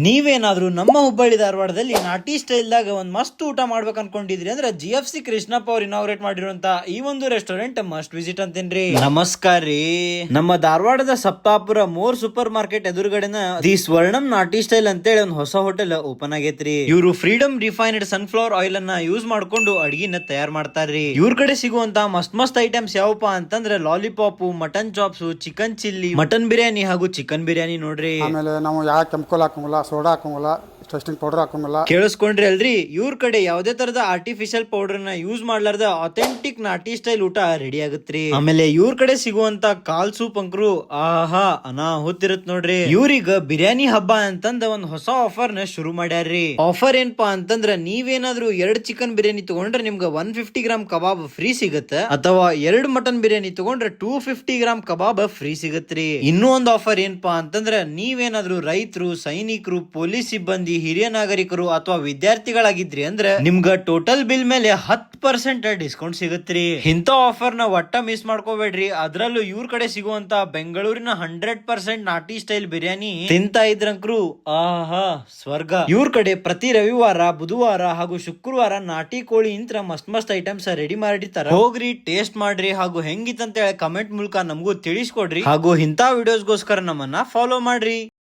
ನೀವೇನಾದ್ರೂ ನಮ್ಮ ಹುಬ್ಬಳ್ಳಿ ಧಾರವಾಡದಲ್ಲಿ ನಾಟಿ ಸ್ಟೈಲ್ ದಾಗ ಒಂದ್ ಮಸ್ತ್ ಊಟ ಮಾಡ್ಬೇಕು ಅನ್ಕೊಂಡಿದ್ರಿ ಅಂದ್ರೆ GFC ಕೃಷ್ಣಪ್ಪ ಅವ್ರು ಇನಾಗ್ರೇಟ್ ಮಾಡಿರುವಂತ ಈ ಒಂದು ರೆಸ್ಟೋರೆಂಟ್ ಮಸ್ಟ್ ವಿಸಿಟ್ ಅಂತೇನ್ರಿ. ನಮಸ್ಕಾರ ರೀ. ನಮ್ಮ ಧಾರವಾಡದ ಸಪ್ತಾಪುರ ಮೋರ್ ಸೂಪರ್ ಮಾರ್ಕೆಟ್ ಎದುರುಗಡೆನ ದಿ ಸ್ವರ್ಣಂ ನಾಟಿ ಸ್ಟೈಲ್ ಅಂತೇಳಿ ಒಂದ್ ಹೊಸ ಹೋಟೆಲ್ ಓಪನ್ ಆಗೇತ್ರಿ. ಇವರು ಫ್ರೀಡಮ್ ರಿಫೈನ್ಡ್ ಸನ್ಫ್ಲವರ್ ಆಯಿಲ್ ಅನ್ನ ಯೂಸ್ ಮಾಡ್ಕೊಂಡು ಅಡಿಗೆನ ತಯಾರು ಮಾಡ್ತಾರ್ರಿ. ಇವ್ರ ಕಡೆ ಸಿಗುವಂತ ಮಸ್ತ್ ಐಟಮ್ಸ್ ಯಾವಪ್ಪ ಅಂತಂದ್ರೆ lollipop, mutton chops, chicken chilli, mutton biryani ಹಾಗೂ ಚಿಕನ್ ಬಿರಿಯಾನಿ ನೋಡ್ರಿ. ಆಮೇಲೆ ನಾವು ಯಾವ ಕೆಮಿಕಲ್ ಹಾಕಂಗಿಲ್ಲ, ಸೋಡಾ ಹಾಕಂಗಿಲ್ಲ, ಟೆಸ್ಟಿಂಗ್ ಪೌಡರ್ ಹಾಕಂಗಿಲ್ಲ. ಕೇಳಿಸ್ಕೊಂಡ್ರಿ ಅಲ್ರಿ, ಇವ್ರ ಕಡೆ ಯಾವ್ದೇ ತರದ ಆರ್ಟಿಫಿಷಿಯಲ್ ಪೌಡರ್ ನ ಯೂಸ್ ಮಾಡ್ಲಾರ್ದ ಅಥೆಂಟಿಕ್ ನಾಟಿ ಸ್ಟೈಲ್ ಊಟ ರೆಡಿ ಆಗತ್ರಿ. ಆಮೇಲೆ ಇವ್ರ ಕಡೆ ಸಿಗುವಂತ ಕಾಲ್ ಸೂಪ್ ಅಂಕ್ರು ಆಹಾ ಅನಾಹುತಿರತ್ ನೋಡ್ರಿ. ಇವ್ರೀಗ ಬಿರಿಯಾನಿ ಹಬ್ಬ ಅಂತಂದ ಒಂದ್ ಹೊಸ ಆಫರ್ ನ ಶುರು ಮಾಡ್ಯಾರ್ರಿ. ಆಫರ್ ಏನಪ್ಪಾ ಅಂತಂದ್ರ ನೀವೇನಾದ್ರೂ 2 ಚಿಕನ್ ಬಿರಿಯಾನಿ ತಗೊಂಡ್ರೆ ನಿಮ್ಗ 150 ಗ್ರಾಮ್ ಕಬಾಬ್ ಫ್ರೀ ಸಿಗತ್ತ, ಅಥವಾ 2 ಮಟನ್ ಬಿರಿಯಾನಿ ತಗೊಂಡ್ರೆ 250 ಗ್ರಾಮ್ ಕಬಾಬ್ ಫ್ರೀ ಸಿಗತ್ರಿ. ಇನ್ನೂ ಒಂದು ಆಫರ್ ಏನಪ್ಪಾ ಅಂತಂದ್ರ ನೀವೇನಾದ್ರೂ ರೈತರು, ಸೈನಿಕರು, ಪೊಲೀಸ್ ಸಿಬ್ಬಂದಿ, ಹಿರಿಯ ನಾಗರಿಕರು ಅಥವಾ ವಿದ್ಯಾರ್ಥಿಗಳಾಗಿದ್ರಿ ಅಂದ್ರೆ ನಿಮ್ಗ ಟೋಟಲ್ ಬಿಲ್ ಮೇಲೆ 10% ಡಿಸ್ಕೌಂಟ್ ಸಿಗತ್ರಿ. ಇಂಥ ಆಫರ್ ನ ಒಟ್ಟ ಮಿಸ್ ಮಾಡ್ಕೋಬೇಡ್ರಿ. ಅದ್ರಲ್ಲೂ ಇವ್ರ ಕಡೆ ಸಿಗುವಂತ ಬೆಂಗಳೂರಿನ 100% ನಾಟಿ ಸ್ಟೈಲ್ ಬಿರಿಯಾನಿ ತಿಂತಾ ಇದ್ರಂಕ್ರು ಆಹಾ ಸ್ವರ್ಗ. ಇವ್ರ ಕಡೆ ಪ್ರತಿ ರವಿವಾರ, ಬುಧವಾರ ಹಾಗೂ ಶುಕ್ರವಾರ ನಾಟಿ ಕೋಳಿ ಇಂತ್ರ ಮಸ್ತ್ ಐಟಮ್ಸ್ ರೆಡಿ ಮಾಡಿರ್ತಾರ. ಹೋಗ್ರಿ, ಟೇಸ್ಟ್ ಮಾಡ್ರಿ, ಹಾಗೂ ಹೆಂಗಿತ್ತಂತ ಹೇಳಿ ಕಮೆಂಟ್ ಮೂಲಕ ನಮಗೂ ತಿಳಿಸ್ಕೊಡ್ರಿ. ಹಾಗೂ ಇಂಥ ವಿಡಿಯೋಸ್ಗೋಸ್ಕರ ನಮ್ಮನ್ನ ಫಾಲೋ ಮಾಡ್ರಿ.